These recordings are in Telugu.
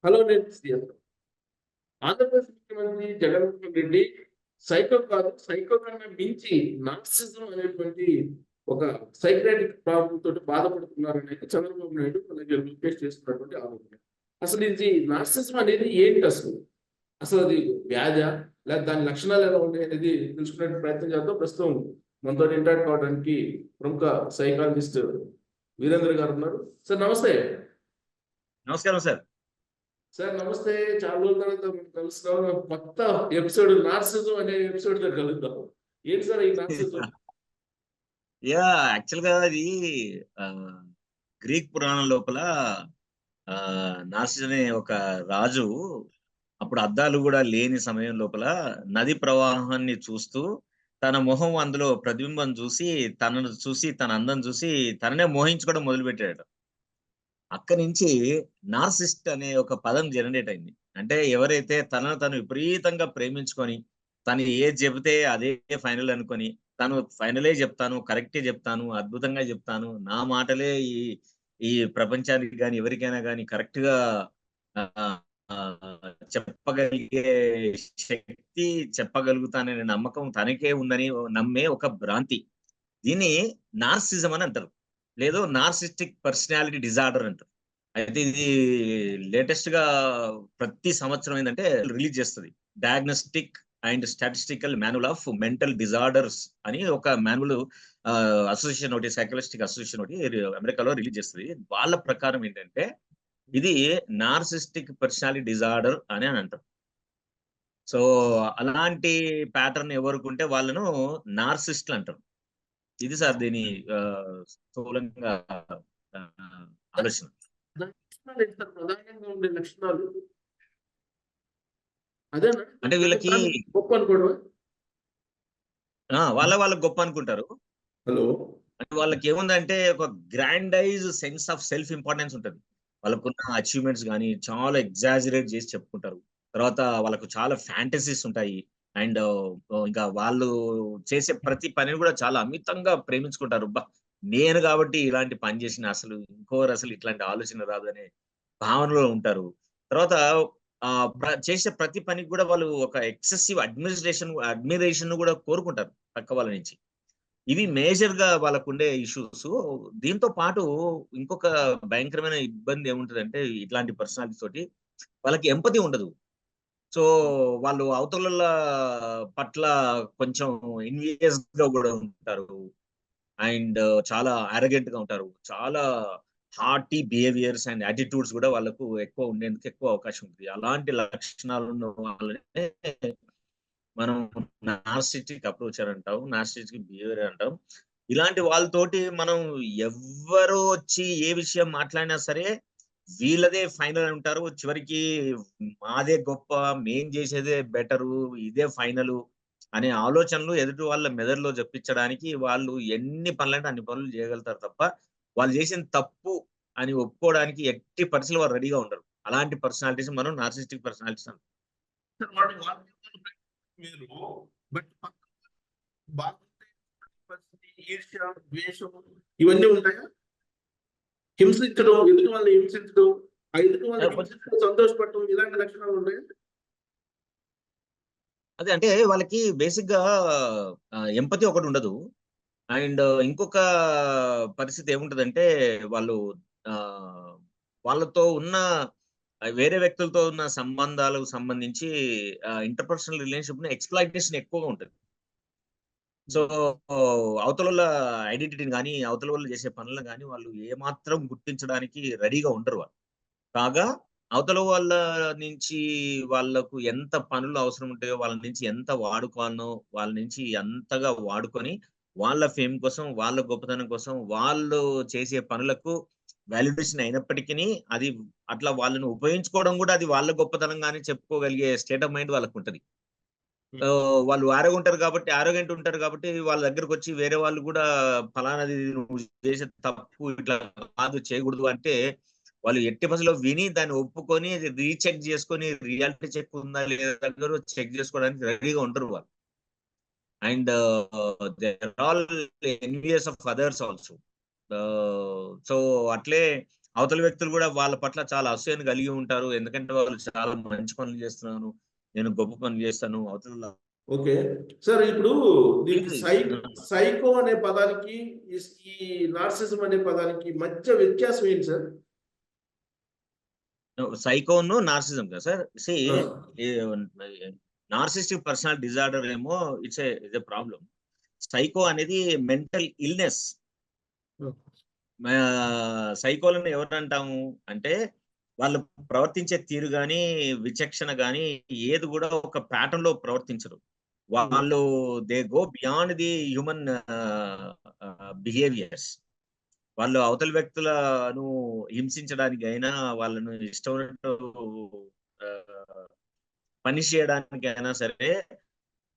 హలో నేను సీఎస్. ఆంధ్రప్రదేశ్ ముఖ్యమంత్రి జగన్మోహన్ రెడ్డి సైకో కాదు, సైకో కన్నా మించి నార్సిజం అనేటువంటి ఒక సైక్రాటిక్ ప్రాబ్లమ్ తోటి బాధపడుతున్నారనేది చంద్రబాబు నాయుడు అలాగే లోకేష్ చేస్తున్నటువంటి ఆరోపణ. అసలు ఇది నార్సిజం అనేది ఏంటి అసలు? అసలు అది వ్యాధా? లేదా దాని లక్షణాలు ఎలా ఉన్నాయి అనేది తెలుసుకునే ప్రయత్నం చేద్దాం. ప్రస్తుతం మనతో ఇంటరాక్ట్ కావడానికి ప్రముఖ సైకాలజిస్ట్ వీరేంద్ర గారు ఉన్నారు. సార్ నమస్తే. నమస్కారం సార్. సార్ నమస్తే. చాలా రోజుల తర్వాత మనం కలుస్తున్నాం. కొత్త ఎపిసోడ్ నార్సిజం అనే ఎపిసోడ్ లో కలుద్దాం. ఏంటి సార్ ఈ నార్సిజం? యాక్చువల్‌గా అది గ్రీక్ పురాణం లోపల నార్సిస్ అనే ఒక రాజు అప్పుడు అద్దాలు కూడా లేని సమయం లోపల నది ప్రవాహాన్ని చూస్తూ తన మొహం అందులో ప్రతిబింబం చూసి తనను చూసి తన అందం చూసి తననే మోహించుకోవడం మొదలుపెట్టాడు. అక్కడి నుంచి నార్సిస్ట్ అనే ఒక పదం జనరేట్ అయింది. అంటే ఎవరైతే తనను తను విపరీతంగా ప్రేమించుకొని తను ఏది చెబితే అదే ఫైనల్ అనుకొని తను ఫైనలే చెప్తాను, కరెక్టే చెప్తాను, అద్భుతంగా చెప్తాను, నా మాటలే ఈ ఈ ప్రపంచానికి గాని ఎవరికైనా గాని కరెక్ట్ గా చెప్పగలిగే శక్తి, చెప్పగలుగుతాననే నమ్మకం తనకే ఉందని నమ్మే ఒక భ్రాంతి. దీన్ని నార్సిజం అని అంటారు. లేదు నార్సిస్టిక్ పర్సనాలిటీ డిజార్డర్ అంటారు. అయితే ఇది లేటెస్ట్ గా ప్రతి సంవత్సరం ఏంటంటే రిలీజ్ చేస్తుంది. Diagnostic and statistical manual of mental disorders అని ఒక మాన్యువల్ అసోసియేషన్ ఒకటి, సైకాలజిస్టిక్ అసోసియేషన్ ఒకటి అమెరికాలో రిలీజ్ చేస్తుంది. వాళ్ళ ప్రకారం ఏంటంటే ఇది నార్సిస్టిక్ పర్సనాలిటీ డిజార్డర్ అని అంటారు. సో అలాంటి ప్యాటర్న్ ఎవరికి ఉంటే వాళ్ళను నార్సిస్ట్లు అంటారు. ఇది సార్ దీని స్థూలంగా ఆలోచన. లక్షణాలు ఏంటి సార్? ప్రధానంగా ఉండే లక్షణాలు అదేనా? అంటే వీళ్ళకి గొప్ప అనుకోవడం. వాళ్ళకి గొప్ప అనుకుంటారు. హలో. అంటే వాళ్ళకి ఏముందంటే ఒక గ్రాండైజ్ సెన్స్ ఆఫ్ సెల్ఫ్ ఇంపార్టెన్స్ ఉంటుంది. వాళ్ళకున్న అచీవ్మెంట్స్ కానీ చాలా ఎగ్జాజరేట్ చేసి చెప్పుకుంటారు. తర్వాత వాళ్ళకు చాలా ఫ్యాంటసీస్ ఉంటాయి. అండ్ ఇంకా వాళ్ళు చేసే ప్రతి పనిని కూడా చాలా అమితంగా ప్రేమించుకుంటారు. నేను కాబట్టి ఇలాంటి పని చేసిన అసలు ఇంకోరు అసలు ఇట్లాంటి ఆలోచన రాదు అనే భావనలో ఉంటారు. తర్వాత చేసే ప్రతి పనికి కూడా వాళ్ళు ఒక ఎక్సెసివ్ అడ్మిరేషన్ కూడా కోరుకుంటారు పక్క వాళ్ళ నుంచి. ఇవి మేజర్ గా వాళ్ళకుండే ఇష్యూస్. దీంతో పాటు ఇంకొక భయంకరమైన ఇబ్బంది ఏముంటదంటే ఇట్లాంటి పర్సనాలిటీ తోటి వాళ్ళకి ఎంపతి ఉండదు. సో వాళ్ళు అవతల పట్ల కొంచెం ఎన్వియస్ గా కూడా ఉంటారు. అండ్ చాలా అరగెంట్ గా ఉంటారు. చాలా హార్టీ బిహేవియర్స్ అండ్ యాటిట్యూడ్స్ కూడా వాళ్ళకు ఎక్కువ ఉండేందుకు ఎక్కువ అవకాశం ఉంది. అలాంటి లక్షణాలు ఉన్న వాళ్ళనే మనం నార్సిస్టిక్ అప్రోచర్ అంటాం, నార్సిస్టిక్ బిహేవియర్ అంటాం. ఇలాంటి వాళ్ళతోటి మనం ఎవ్వరు వచ్చి ఏ విషయం మాట్లాడినా సరే వీళ్ళదే ఫైనల్ ఉంటారు. చివరికి మాదే గొప్ప, మేం చేసేదే బెటరు, ఇదే ఫైనల్ అనే ఆలోచనలు ఎదుటి వాళ్ళ మెదడులో చెప్పించడానికి వాళ్ళు ఎన్ని పనులంటే అన్ని పనులు చేయగలుగుతారు తప్ప వాళ్ళు చేసిన తప్పు అని ఒప్పుకోవడానికి ఎట్టి పరిస్థితుల్లో వారు రెడీగా ఉండరు. అలాంటి పర్సనాలిటీస్ మనం నార్సిస్టిక్ పర్సనాలిటీస్ అంటాం. మీరు బట్ బాగుంటే పరిస్థితి, ఈర్ష్య, ద్వేషం ఇవన్నీ ఉంటాయా? హింసించడం, ఎదుటి వాళ్ళని హింసించడం, ఆ ఎదుటి వాళ్ళని హింసించడం, సంతోషపడటం ఇలాంటి లక్షణాలు ఉంటాయా? అదే అంటే వాళ్ళకి బేసిక్ గా ఎంపతి ఒకటి ఉండదు. అండ్ ఇంకొక పరిస్థితి ఏముంటదంటే వాళ్ళు వాళ్ళతో ఉన్న వేరే వ్యక్తులతో ఉన్న సంబంధాలకు సంబంధించి ఇంటర్పర్సనల్ రిలేషన్షిప్ ఎక్స్‌ప్లాయిటేషన్ ఎక్కువగా ఉంటుంది. సో అవతల ఐడెంటిటీని కానీ అవతల వాళ్ళు చేసే పనులను కానీ వాళ్ళు ఏమాత్రం గుర్తించడానికి రెడీగా ఉండరు వాళ్ళు. కాగా అవతల వాళ్ళ నుంచి వాళ్ళకు ఎంత పనులు అవసరం ఉంటాయో వాళ్ళ నుంచి ఎంత వాడుకోవాలనో వాళ్ళ నుంచి అంతగా వాడుకొని వాళ్ళ ఫేమ్ కోసం, వాళ్ళ గొప్పతనం కోసం వాళ్ళు చేసే పనులకు వాల్యుడేషన్ అయినప్పటికీ అది అట్లా వాళ్ళని ఉపయోగించుకోవడం కూడా అది వాళ్ళ గొప్పతనంగానే చెప్పుకోగలిగే స్టేట్ ఆఫ్ మైండ్ వాళ్ళకు ఉంటది. వాళ్ళు ఆరోగెంట్ ఉంటారు కాబట్టి వాళ్ళ దగ్గరకు వచ్చి వేరే వాళ్ళు కూడా ఫలానాది నువ్వు చేసే తప్పు ఇట్లా కాదు చేయకూడదు అంటే వాళ్ళు ఎట్టి బస్సులో విని దాన్ని ఒప్పుకొని రీచెక్ చేసుకొని రియాలిటీ చెక్ ఉందా లేదా చెక్ చేసుకోవడానికి రెడీగా ఉంటారు వాళ్ళు. And they are all envious of others also. So అట్లే అవతల వ్యక్తులు కూడా వాళ్ళ పట్ల చాలా అసూయను కలిగి ఉంటారు. ఎందుకంటే వాళ్ళు చాలా మంచి పనులు చేస్తున్నాను, నేను గొప్ప పనులు చేస్తాను అవతల. ఓకే. సార్ ఇప్పుడు దీనికి సైకో అనే పదానికి ఈ నార్సిజం అనే పదానికి మధ్య వ్యత్యాసం ఏంటి సార్? సైకోను నార్సిజం కదా సార్. నార్సిస్టిక్ పర్సనల్ డిజార్డర్ ఏమో ఇట్స్ ఏ ప్రాబ్లం. సైకో అనేది మెంటల్ ఇల్నెస్. సైకోలను ఎవరంటాము అంటే వాళ్ళు ప్రవర్తించే తీరు గాని, విచక్షణ గాని ఏది కూడా ఒక ప్యాటర్న్ లో ప్రవర్తించరు. వాళ్ళు they go beyond the human behaviours. వాళ్ళు అవతల వ్యక్తులను హింసించడానికి అయినా, వాళ్ళను ఇష్టం ఉన్నట్టు పనిష్ చేయడానికి అయినా సరే,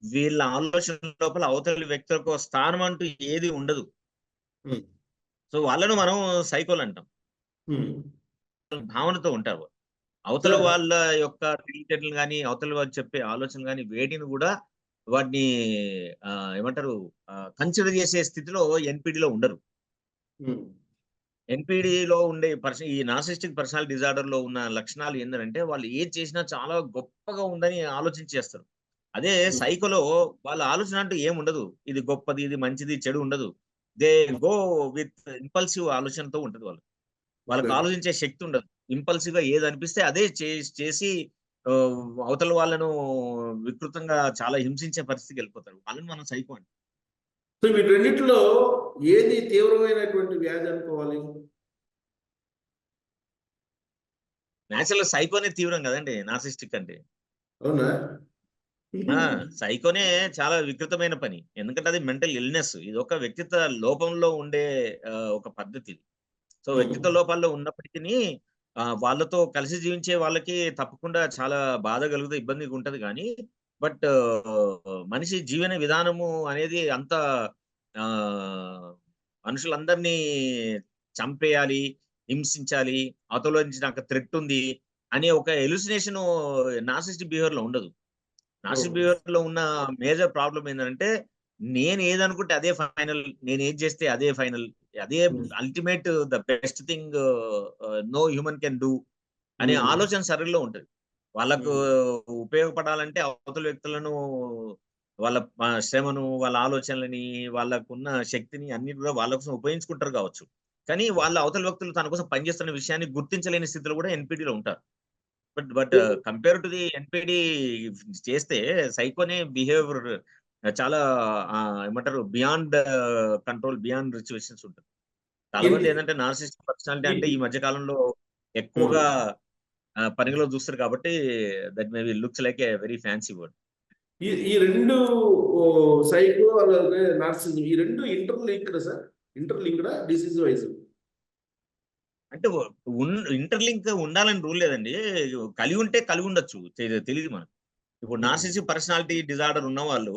వీళ్ళ ఆలోచన లోపల అవతలి వ్యక్తులకు స్థానం అంటూ ఏది ఉండదు. సో వాళ్ళను మనం సైకోలు అంటాం. భావనతో ఉంటారు. అవతల వాళ్ళ యొక్క తెలివితేటలు కానీ, అవతల వాళ్ళు చెప్పే ఆలోచన కానీ వేటిని కూడా వాటిని ఏమంటారు కన్సిడర్ చేసే స్థితిలో ఎన్పిడిలో ఉండరు. ఎన్పిడిలో ఉండే ఈ నార్సిస్టిక్ పర్సనాలిటీ డిజార్డర్ లో ఉన్న లక్షణాలు ఏంటంటే వాళ్ళు ఏది చేసినా చాలా గొప్పగా ఉందని ఆలోచించేస్తారు. అదే సైకోలో వాళ్ళ ఆలోచన అంటూ ఏముండదు. ఇది గొప్పది, ఇది మంచిది, చెడు ఉండదు. దే గో విత్ ఇంపల్సివ్ ఆలోచనతో ఉంటది వాళ్ళకి ఆలోచించే శక్తి ఉండదు. ఇంపల్సివ్ గా ఏది అనిపిస్తే అదే చేసి అవతల వాళ్ళను వికృతంగా చాలా హింసించే పరిస్థితికి వెళ్ళిపోతారు. వాళ్ళని మనం సైకో అంటాం. సో వీటన్నిటిలో ఏది తీవ్రమైనటువంటి వ్యాధి అనుకోవాలి? నేచురల్ సైకోనే తీవ్రం కదండి నార్సిస్టిక్ అంటే. అవునా? సైకోనే చాలా వికృతమైన పని. ఎందుకంటే అది మెంటల్ ఇల్నెస్. ఇది ఒక వ్యక్తిత్వ లోపంలో ఉండే ఒక పద్ధతి. సో వ్యక్తిత్వ లోపాల్లో ఉన్నప్పటికీ వాళ్ళతో కలిసి జీవించే వాళ్ళకి తప్పకుండా చాలా బాధ కలుగుతుంది, ఇబ్బందిగా ఉంటది. కానీ బట్ మనిషి జీవన విధానము అనేది అంత మనుషులందరినీ చంపేయాలి, హింసించాలి, అవతల నుంచి నాకు థ్రెట్ ఉంది అనే ఒక ఎలుసినేషన్ నార్సిస్టిక్ బిహేవియర్ లో ఉండదు. నార్సిస్టిక్ బిహేవియర్ లో ఉన్న మేజర్ ప్రాబ్లం ఏంటంటే నేను ఏదనుకుంటే అదే ఫైనల్, నేను ఏది చేస్తే అదే ఫైనల్, అదే ultimate the best thing no human can do అనే ఆలోచన శరీరంలో ఉంటుంది. వాళ్ళకు ఉపయోగపడాలంటే అవతల వ్యక్తులను వాళ్ళ శ్రమను, వాళ్ళ ఆలోచనలని, వాళ్ళకున్న శక్తిని అన్ని కూడా వాళ్ళ కోసం ఉపయోగించుకుంటారు కావచ్చు. కానీ వాళ్ళ అవతల వ్యక్తులు తన కోసం పనిచేస్తున్న విషయాన్ని గుర్తించలేని స్థితిలో కూడా ఎన్పిడిలో ఉంటారు. బట్ కంపేర్ టు ది ఎన్పిడి చేస్తే సైకోనే బిహేవియర్ చాలా ఏమంటారు బియాండ్ కంట్రోల్, బియాండ్ సిచ్యువేషన్స్ ఉంటుంది. చాలా మంది ఏంటంటే నార్సిస్టిక్ పర్సనాలిటీ అంటే ఈ మధ్య కాలంలో ఎక్కువగా పరిగణలో చూస్తారు కాబట్టి that may be looks like a very fancy word. ఈ రెండు సైకో అలాగే నార్సిజం ఈ రెండు ఇంటర్లింక్డ్ సార్? ఇంటర్లింక్డా డిసీజ్ వైజ్? అంటే ఇంటర్లింక్ ఉండాలని రూల్ లేదండి. కలిగి ఉంటే కలిగి ఉండొచ్చు, తెలియదు మనకు. ఇప్పుడు నార్సిస్టిక్ పర్సనాలిటీ డిజార్డర్ ఉన్న వాళ్ళు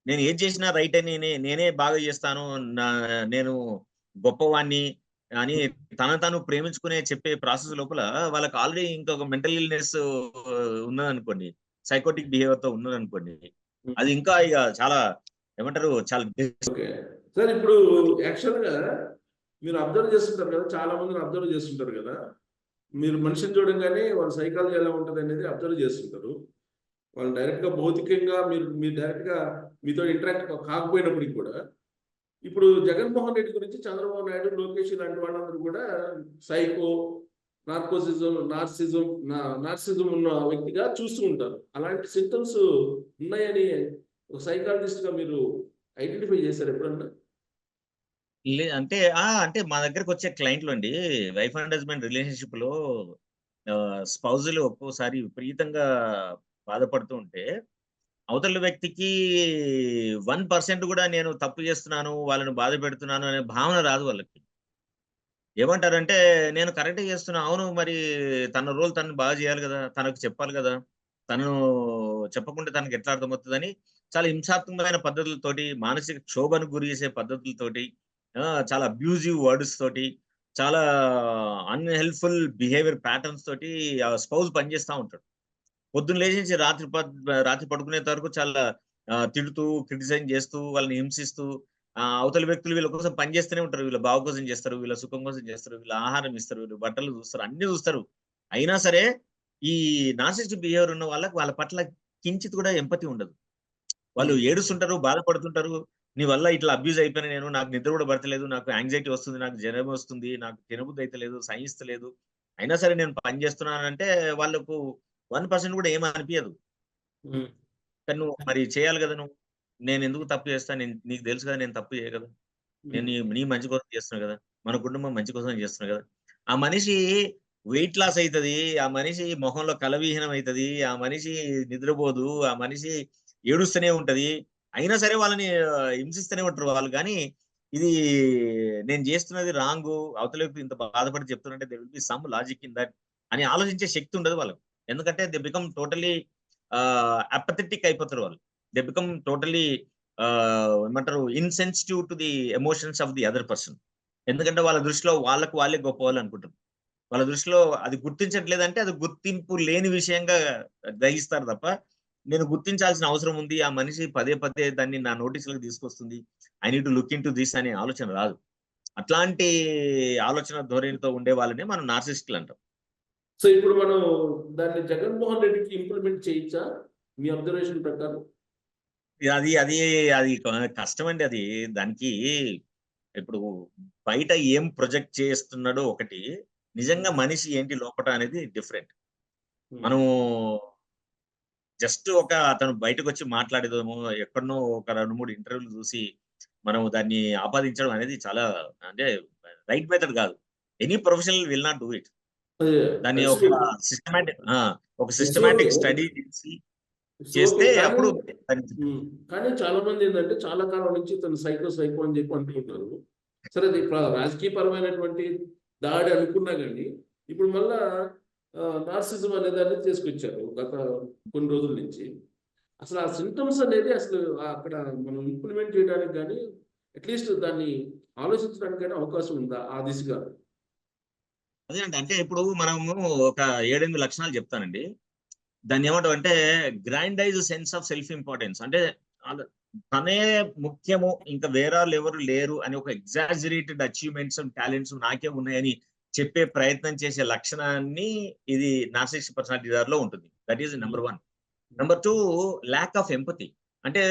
నేను ఏది చేసినా రైట్ అని, నేనే బాగా చేస్తాను, నేను గొప్పవాణ్ణి అని తను ప్రేమించుకునే చెప్పే ప్రాసెస్ లోపల వాళ్ళకి ఆల్రెడీ ఇంకొక మెంటల్ ఇల్నెస్ ఉన్నదనుకోండి, సైకోటిక్ బిహేవియర్ తో ఉన్నదనుకోండి, అది ఇంకా ఇక చాలా ఏమంటారు చాలా. సార్ ఇప్పుడు యాక్చువల్ గా మీరు అబ్జర్వ్ చేస్తుంటారు కదా, చాలా మందిని అబ్జర్వ్ చేస్తుంటారు కదా, మీరు మనిషిని చూడంగానే వాళ్ళ సైకాలజీ ఎలా ఉంటుంది అనేది అబ్జర్వ్ చేస్తుంటారు. వాళ్ళు డైరెక్ట్ గా భౌతికంగా మీరు డైరెక్ట్ గా మీతో ఇంటరాక్ట్ కాకపోయినప్పటికీ కూడా, ఇప్పుడు జగన్మోహన్ రెడ్డి గురించి చంద్రబాబు నాయుడు, లోకేష్ లాంటి వాళ్ళందరూ కూడా సైకో, నార్సిజం ఉన్న వ్యక్తిగా చూస్తూ ఉంటారు. అలాంటి సింటమ్స్ ఉన్నాయని ఒక సైకాలజిస్ట్ గా మీరు ఐడెంటిఫై చేశారు ఎప్పుడన్నా? అంటే అంటే మా దగ్గరకు వచ్చే క్లయింట్లు అండి, వైఫ్ అండ్ హస్బెండ్ రిలేషన్షిప్ లో స్పౌజులు ఒక్కోసారి విపరీతంగా బాధపడుతూ ఉంటే అవతల వ్యక్తికి 1% కూడా నేను తప్పు చేస్తున్నాను, వాళ్ళని బాధ పెడుతున్నాను అనే భావన రాదు వాళ్ళకి. ఏమంటారంటే నేను కరెక్టే చేస్తున్నా. అవును, మరి తన రోల్ తను బాగా చేయాలి కదా, తనకు చెప్పాలి కదా, తను చెప్పకుంటే తనకి ఎట్లా అర్థమవుతుందని చాలా హింసాత్మకమైన పద్ధతులతోటి, మానసిక క్షోభను గురి చేసే పద్ధతులతోటి, చాలా అబ్యూజివ్ వర్డ్స్ తోటి, చాలా అన్హెల్ప్ఫుల్ బిహేవియర్ ప్యాటర్న్స్ తోటి ఆ స్పౌజ్ పనిచేస్తూ ఉంటాడు. పొద్దున్న లేచి రాత్రి పడుకునే వరకు చాలా తిడుతూ, క్రిటిసైజ్ చేస్తూ, వాళ్ళని హింసిస్తూ అవతల వ్యక్తులు వీళ్ళ కోసం పని చేస్తూనే ఉంటారు. వీళ్ళ బావ కోసం చేస్తారు, వీళ్ళ సుఖం కోసం చేస్తారు, వీళ్ళ ఆహారం ఇస్తారు, వీళ్ళు బట్టలు చూస్తారు, అన్ని చూస్తారు. అయినా సరే ఈ నార్సిస్టిక్ బిహేవియర్ ఉన్న వాళ్ళకి వాళ్ళ పట్ల కించిత్ కూడా ఎంపతి ఉండదు. వాళ్ళు ఏడుస్తుంటారు, బాధపడుతుంటారు. నీ వల్ల ఇట్లా అబ్యూజ్ అయిపోయినా నేను, నాకు నిద్ర కూడా పడతలేదు, నాకు యాంగ్జైటీ వస్తుంది, నాకు జ్వరం వస్తుంది, నాకు తినబుద్ధి అయితలేదు, సహిస్తలేదు. అయినా సరే నేను పని చేస్తున్నానంటే వాళ్ళకు 1% కూడా ఏమి అనిపియదు. కానీ నువ్వు మరి చేయాలి కదా నువ్వు. నేనెందుకు తప్పు చేస్తా? నీకు తెలుసు కదా నేను తప్పు చేయను కదా! నేను నీ మంచి కోసం చేస్తున్నా కదా! మన కుటుంబం మంచి కోసం చేస్తున్నా కదా! ఆ మనిషి వెయిట్ లాస్ అయితది. ఆ మనిషి మొహంలో కళవిహీనం అయితది. ఆ మనిషి నిద్రపోదు. ఆ మనిషి ఏడుస్తూనే ఉంటది. అయినా సరే వాళ్ళని హింసిస్తూనే ఉంటారు వాళ్ళు గానీ, ఇది నేను చేస్తున్నది రాంగు. అవతల వ్యక్తి ఇంత బాధపడి చెప్తున్నంటే there will be some logic in that అని ఆలోచించే శక్తి ఉండదు వాళ్ళకి. ఎందుకంటే దే బికమ్ టోటల్లీ అపథెటిక్ అయిపోతారు వాళ్ళు. దే బికమ్ టోటల్లీ ఏమంటారు insensitive to the emotions of the other person. ఎందుకంటే వాళ్ళ దృష్టిలో వాళ్ళకి వాళ్ళే గొప్పవాళ్ళు అనుకుంటారు. వాళ్ళ దృష్టిలో అది గుర్తించట్లేదంటే అది గుర్తింపు లేని విషయంగా గ్రహిస్తారు తప్ప, నేను గుర్తించాల్సిన అవసరం ఉంది. ఆ మనిషి పదే పదే దాన్ని నా నోటీస్‌లోకి తీసుకొస్తుంది. I need to look into this అనే ఆలోచన రాదు. అట్లాంటి ఆలోచన ధోరణితో ఉండే వాళ్ళనే మనం నార్సిసిస్టులు అంటాం. సో ఇప్పుడు మనం దాన్ని జగన్మోహన్ రెడ్డికి ఇంప్లిమెంట్ చేయొచ్చా? మీ అబ్జర్వేషన్ ప్రకారం? అది అది అది కష్టమండి అది. దానికి ఇప్పుడు బయట ఏం ప్రొజెక్ట్ చేస్తున్నాడో ఒకటి, నిజంగా మనిషి ఏంటి లోపట అనేది డిఫరెంట్. మనము జస్ట్ అతను బయటకొచ్చి మాట్లాడేదేమో ఎక్కడనో ఒక 2, 3 ఇంటర్వ్యూలు చూసి, మనం దాన్ని ఆపాదించడం అనేది చాలా అంటే రైట్ మెథడ్ కాదు. Any professional will not do it. అదే. దాన్ని ఇట్స్ ఒక ఓకే. సిస్టమాటిక్ ఒక ఇట్స్ ఓకే. సిస్టమాటిక్ స్టడీ చేసి ఇట్స్ ఓకే. చేస్తే కానీ అప్పుడు దాన్ని కానీ చాలా మంది ఏందంటే చాలా కాలం నుంచి తను సైకో అని చెప్పి అంటుంటారు. సరే అది రాజకీయపరమైనటువంటి దాడి అనుకున్నా గాని, ఇప్పుడు మళ్ళా నార్సిజం అనే దాన్ని తీసుకొచ్చారు గత కొన్ని రోజుల నుంచి. అసలు ఆ సింప్టమ్స్ అనేది అసలు అక్కడ మనం ఇంప్లిమెంట్ చేయడానికి గాని, అట్‌లీస్ట్ దాన్ని ఆలోచించడానికి గాని అవకాశం ఉందా ఆ దిశగా? అదేనండి. అంటే ఇప్పుడు మనము ఒక 7, 8 లక్షణాలు చెప్తానండి. దాన్నేమంటామంటే గ్రాండైజ్ సెన్స్ ఆఫ్ సెల్ఫ్ ఇంపార్టెన్స్. అంటే ఆళ్ళ తనే ముఖ్యము. ఇంకా వేరాళ్ళెవరు లేరు అని ఒక ఎగ్జాజరేటెడ్ అచీవ్‌మెంట్స్, టాలెంట్స్ నాకే ఉన్నాయని చెప్పే ప్రయత్నం చేసే లక్షణాన్ని ఇది నార్సిసిస్టిక్ పర్సనాలిటీ డిజార్డర్‌లో ఉంటుంది. That is number 1. Number 2 lack of empathy. అంటే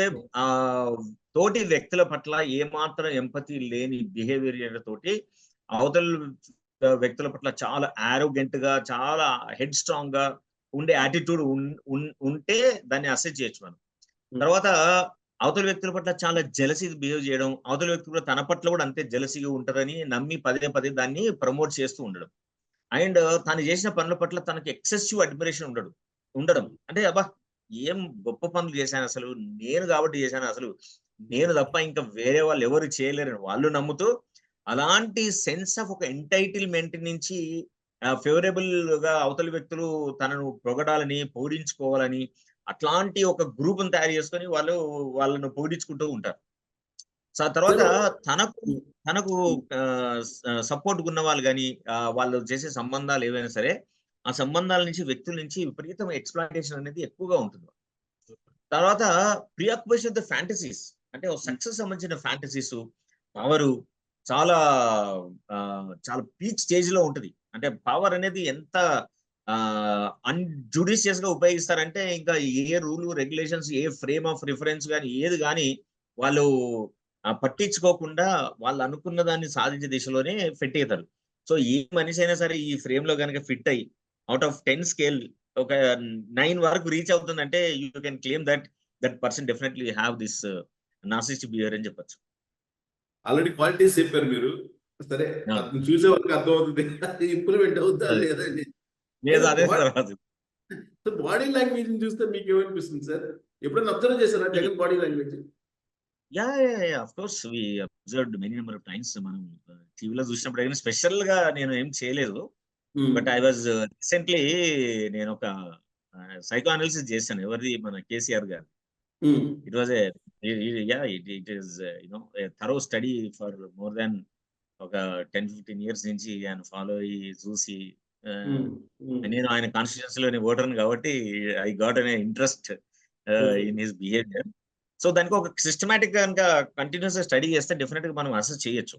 ఆహ్, తోటి వ్యక్తుల పట్ల ఏమాత్రం ఎంపథీ లేని బిహేవియర్ తోటి అవతల వ్యక్తుల పట్ల చాలా యారోగెంట్‌గా, చాలా హెడ్ స్ట్రాంగ్‌గా ఉండే యాటిట్యూడ్ ఉంటే దాన్ని అసెస్ చేయొచ్చు మనం. తర్వాత అవతల వ్యక్తుల పట్ల చాలా జెలసీ బిహేవ్ చేయడం, అవతల వ్యక్తి కూడా తన పట్ల కూడా అంతే జెలసీగా ఉంటదని నమ్మి పదే పదే దాన్ని ప్రమోట్ చేస్తూ ఉండడం. అండ్ తను చేసిన పనుల పట్ల తనకి ఎక్సెసివ్ అడ్మిరేషన్ ఉండడం. అంటే అబ్బా! ఏం గొప్ప పనులు చేశానసలు. నేను కాబట్టి చేశానసలు. నేను తప్ప ఇంకా వేరే వాళ్ళు ఎవరు చేయలేరని వాళ్ళు నమ్ముతూ, అలాంటి సెన్స్ ఆఫ్ ఒక ఎంటైటిల్‌మెంట్ నుంచి ఫేవరబుల్‌గా అవతలి వ్యక్తులు తనను పొగడాలని, పొగిడించుకోవాలని అట్లాంటి ఒక గ్రూప్‌ని తయారు చేసుకొని వాళ్ళను పొగిడించుకుంటూ ఉంటారు. తర్వాత సరే. తనకు తనకు సపోర్ట్‌గా ఉన్నవాళ్ళు గాని, వాళ్ళు చేసే సంబంధాలు ఏవైనా సరే, ఆ సంబంధాల నుంచి వ్యక్తుల నుంచి విపరీతమైన ఎక్స్‌ప్లాయిటేషన్ అనేది ఎక్కువగా ఉంటుంది. తర్వాత ప్రియాక్యుపేషన్ విత్ ద ఫాంటసీస్. అంటే ఒక సక్సెస్ సంబంధించిన ఫాంటసీసు, పవరు చాలా చాలా పీక్ స్టేజ్‌లో ఉంటది. అంటే పవర్ అనేది ఎంత అన్‌జుడిషియస్‌గా ఉపయోగిస్తారంటే ఇంకా ఏ రూలు, రెగ్యులేషన్స్, ఏ ఫ్రేమ్ ఆఫ్ రిఫరెన్స్ గాని, ఏది గాని వాళ్ళు పట్టించుకోకుండా వాళ్ళు అనుకున్న దాన్ని సాధించే దిశలోనే పెట్టేతారు. సో, ఏ మనిషి అయినా సరే ఈ ఫ్రేమ్‌లో గనక ఫిట్ అయ్యి, ఔట్ ఆఫ్ 10 స్కేల్ ఒక 9 వరకు రీచ్ అవుతుందంటే you can claim that person definitely have this narcissistic behaviour అని చెప్పొచ్చు. ఆల్రెడీ క్వాలిటీస్ చెప్పారు మీరు. సరే ఆ! అతను చూసే వాళ్ళకి అర్థమవుతది. అది ఇంప్లిమెంట్ అవుద్దా అదే. లేదా అని. లేదు అయితే అదే తర్వాత. బాడీ లాంగ్వేజ్‌ని చూస్తే మీకేమనిపిస్తుంది సార్? ఎప్పుడైనా అబ్జర్వ్ చేసారా ఈ Jagan body language? Yeah! Of course we observed many number of times మనం టీవీలో చూసినప్పుడు గాని స్పెషల్‌గా నేను ఏం చేయలేదు. Hmm. But I was recently నేనొక సైకో అనాలిసిస్ చేశాను. ఎవరిది మన కేసీఆర్ గారిది. Hmm. It was a yeah! It is a thorough study for more than ఒక 10, 15 ఇయర్స్ నుంచి ఆయన ఫాలో అయ్యి చూసి ఆహ్, హ్మ్. హ్మ్. నేను ఆయన కాన్స్టిట్యూయెన్సీలోని ఓటర్‌ని కాబట్టి I got N interest okay. In his behaviour. So దానికి ఒక సిస్టమాటిక్ కనుక కంటిన్యూస్ స్టడీ చేస్తే డెఫినెట్ గా మనం అసెస్ చేయొచ్చు.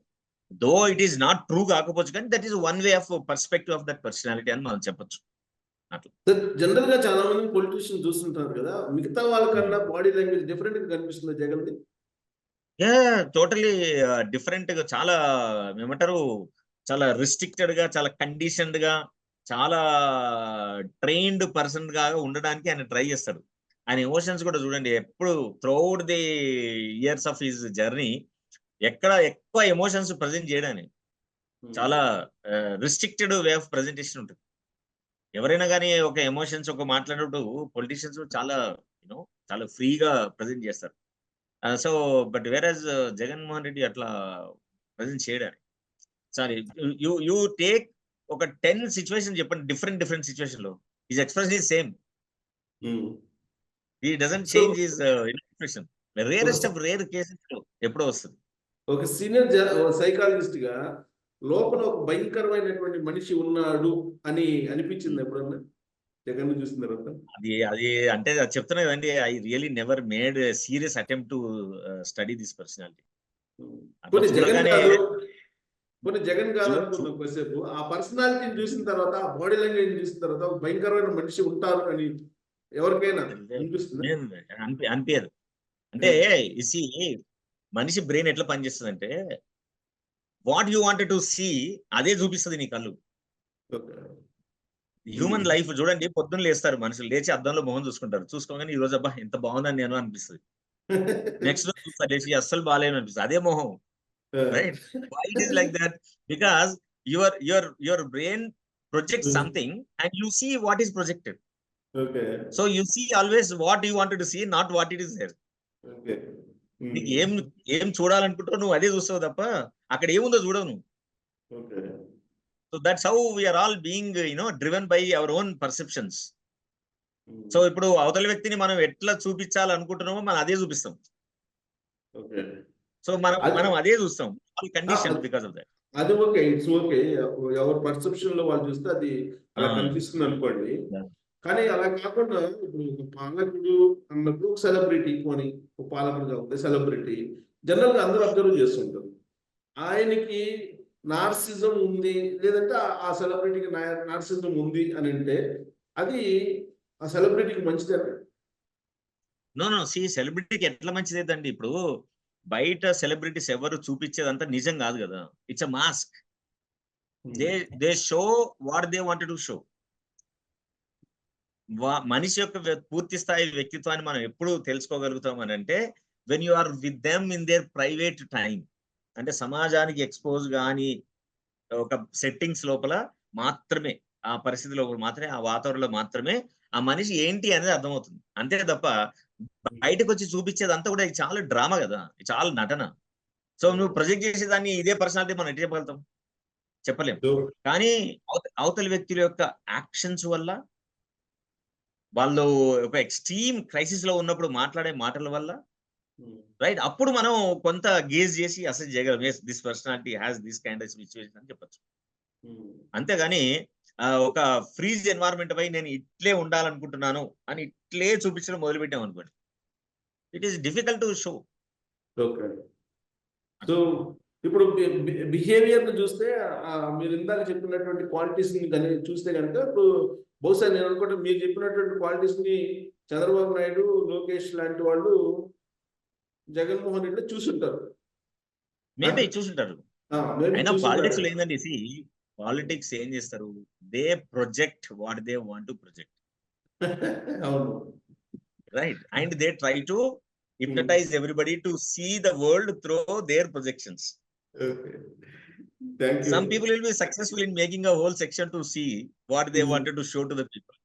Though it is not true కాకపోవచ్చు, కానీ that is one way of perspective of that personality అని మనం చెప్పొచ్చు. అట్లా జనరల్ గా చాలా మంది పొలిటీషియన్ చూస్తుంటారు కదా, మిగతా వాళ్ళకన్నా బాడీ లాంగ్వేజ్ డిఫరెంట్ గా కనిపిస్తుంది జగన్ది. టోటలీ డిఫరెంట్ గా, చాలా ఏమంటారు, చాలా రిస్ట్రిక్టెడ్ గా, చాలా కండిషన్డ్ గా, చాలా ట్రైన్డ్ పర్సన్ గా ఉండడానికి ఆయన ట్రై చేస్తాడు. ఆయన ఎమోషన్స్ కూడా చూడండి, ఎప్పుడు throughout the years of his journey ఎక్కడ ఎక్కువ ఎమోషన్స్ ప్రజెంట్ చేయడానికి చాలా రిస్ట్రిక్టెడ్ వే ఆఫ్ ప్రజెంటేషన్ ఉంటుంది. ఎవరైనా కానీ ఒక ఎమోషన్స్ ఒక మాట్లాడినప్పుడు పొలిటీషియన్స్ చాలా యూనో చాలా ఫ్రీగా ప్రజెంట్ చేస్తారు. సో బట్ వేరేజ్ జగన్మోహన్ రెడ్డి అట్లా ప్రజెంట్ చేయడానికి సారీ, యూ టేక్ ఒక 10 సిచ్యువేషన్ చెప్పండి, డిఫరెంట్ సిచ్యువేషన్ లో is expression is same. He doesn't so change his expression. Rarest of rare cases ఎప్పుడో వస్తుంది. ఒక సీనియర్ సైకాలజిస్ట్ గా లోపల ఒక భయంకరమైనటువంటి మనిషి ఉన్నాడు అని అనిపించింది ఎప్పుడన్నా జగన్ చూసిన తర్వాత? అది అది అంటే అది చెప్తున్నా కదండి, I really never made serious attempt to study this personality. అట్లా కొన్ని జగన్ చూడగానే కాదు, కొన్ని జగన్ కాదు అనుకున్నాం కొద్దిసేపు. ఆ పర్సనాలిటీని చూసిన తర్వాత, ఆ బాడీ లాంగ్వేజ్ చూసిన తర్వాత ఒక భయంకరమైన మనిషి ఉంటారు అని ఎవరికైనా అనిపిస్తుంది? అనిపించదు. అంటే ఇసి మనిషి బ్రెయిన్ ఎట్లా పనిచేస్తుంది అంటే, what you wanted to see అదే చూపిస్తుంది నీ కళ్ళు. హ్యూమన్ లైఫ్ చూడండి, పొద్దున్న లేస్తారు మనుషులు, లేచి అద్దంలో మొహం చూసుకుంటారు, చూసుకోగానే ఈ రోజు అబ్బా ఎంత బాగుందని నేను అనిపిస్తుంది. నెక్స్ట్ రోజు చూస్తారు, లేచి అస్సలు బాగాలేను అనిపిస్తుంది, అదే మొహం. Right? Why it is like that? Because your brain projects something and you see what is projected. Okay. So you see always what you wanted to see, not what it is there. Okay. నీకు ఏం చూడాలనుకుంటావు నువ్వు అదే చూస్తావు తప్ప అక్కడ ఏముందో చూడవు నువ్వు. Okay. So that's how we are all being driven by our own perceptions. So ఇప్పుడు అవతల వ్యక్తిని మనం ఎట్లా చూపించాలనుకుంటున్నామో మనం అదే చూపిస్తాం. Okay. సో మనం అదే చూస్తాం, all condition because of that. అది ఓకే, ఇట్స్ ఓకే. ఎవరి పర్సెప్షన్ లో వాళ్ళు చూస్తే అది అలా కనిపిస్తుంది అనుకోండి. కానీ అలా కాకుండా ఇప్పుడు ఒక పాలకుడు అన్నప్పుడు ఒక సెలబ్రిటీ కొని, ఒక పాలకుడుగా ఉంటే సెలబ్రిటీ జనరల్ గా అందరూ అబ్జర్వ్ చేస్తుంటారు. ఆయనకి నార్సిజం ఉంది, లేదంటే ఆ సెలబ్రిటీకి నార్సిజం ఉంది అని అంటే అది ఆ సెలబ్రిటీకి మంచిదేనా? నో సి సెలబ్రిటీకి ఎట్లా మంచిదేదండి, ఇప్పుడు బయట సెలబ్రిటీస్ ఎవరు చూపించేదంతా నిజం కాదు కదా, it's a mask. They show what they wanted to show. మనిషి యొక్క పూర్తి స్థాయి వ్యక్తిత్వాన్ని మనం ఎప్పుడు తెలుసుకోగలుగుతాం అని అంటే when you are with them in their private time. అంటే సమాజానికి ఎక్స్పోజ్ కానీ ఒక సెట్టింగ్స్ లోపల మాత్రమే, ఆ పరిస్థితి లోపల మాత్రమే, ఆ వాతావరణంలో మాత్రమే ఆ మనిషి ఏంటి అనేది అర్థమవుతుంది. అంతే తప్ప బయటకు వచ్చి చూపించేదంతా కూడా చాలా డ్రామా కదా, చాలా నటన. సో నువ్వు ప్రొజెక్ట్ చేసేదాన్ని ఇదే పర్సనాలిటీ మనం ఎట్లా చెప్పగలుగుతాం? చెప్పలేం. కానీ అవతల వ్యక్తుల యొక్క యాక్షన్స్ వల్ల, వాళ్ళు ఒక ఎక్స్ట్రీమ్ క్రైసిస్ లో ఉన్నప్పుడు మాట్లాడే మాటల వల్ల, రైట్, అప్పుడు మనం కొంత గేజ్ చేసి అసెస్ చేయగలం, yes this personality has this kind of situation అని చెప్పచ్చు. అంతేగాని ఒక ఫ్రీజ్ ఎన్వైరన్మెంట్ పై నేను ఇట్లే ఉండాలనుకుంటున్నాను అని ఇట్లే చూపించడం మొదలుపెట్టాం అనుకోండి, it is difficult to show. So ఇప్పుడు బిహేవియర్ చూస్తే మీరు ఇందాక చెప్పినటువంటి క్వాలిటీస్ ని చూస్తే కనుక, ఇప్పుడు బహుశా నేను అనుకుంటే మీరు చెప్పినటువంటి క్వాలిటీస్ ని చంద్రబాబు నాయుడు, లోకేష్ లాంటి వాళ్ళు జగన్మోహన్ రెడ్డి చూసుంటారు. మేబీ చూసుంటారు. అయినా పాలిటిక్స్ ఏందండి, పాలిటిక్స్ ఏం చేస్తారు, they project what they want to project. అవును, right, and they try to hypnotize everybody to see the world through their projections. Okay. Thank you. Some people will be successful in making a whole section to see what they wanted to show to the people.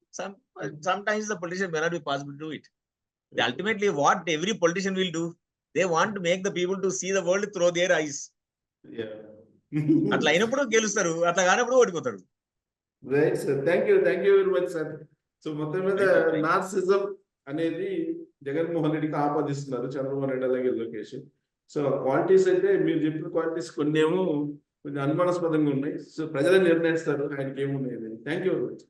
Sometimes the politician may not be possible to do it. Ultimately, what every politician will do, they want to make the people to see the world through their eyes. Yeah. అట్లా అయినప్పుడు గెలుస్తారు, అట్లా కానప్పుడు ఓడిపోతారు. Right sir, thank you very much sir. So మొత్తం మీద నార్సిజం అనేది జగన్మోహన్ రెడ్డికి ఆపాదిస్తున్నారు చంద్రబాబు నాయుడు అలాగే లోకేష్. సో క్వాలిటీస్ అయితే మీరు చెప్పిన క్వాలిటీస్ కొన్ని ఏమో కొంచెం అనుమానాస్పదంగా ఉన్నాయి. సో ప్రజలే నిర్ణయిస్తారు ఆయనకి ఏమున్నాయి. Thank you very much.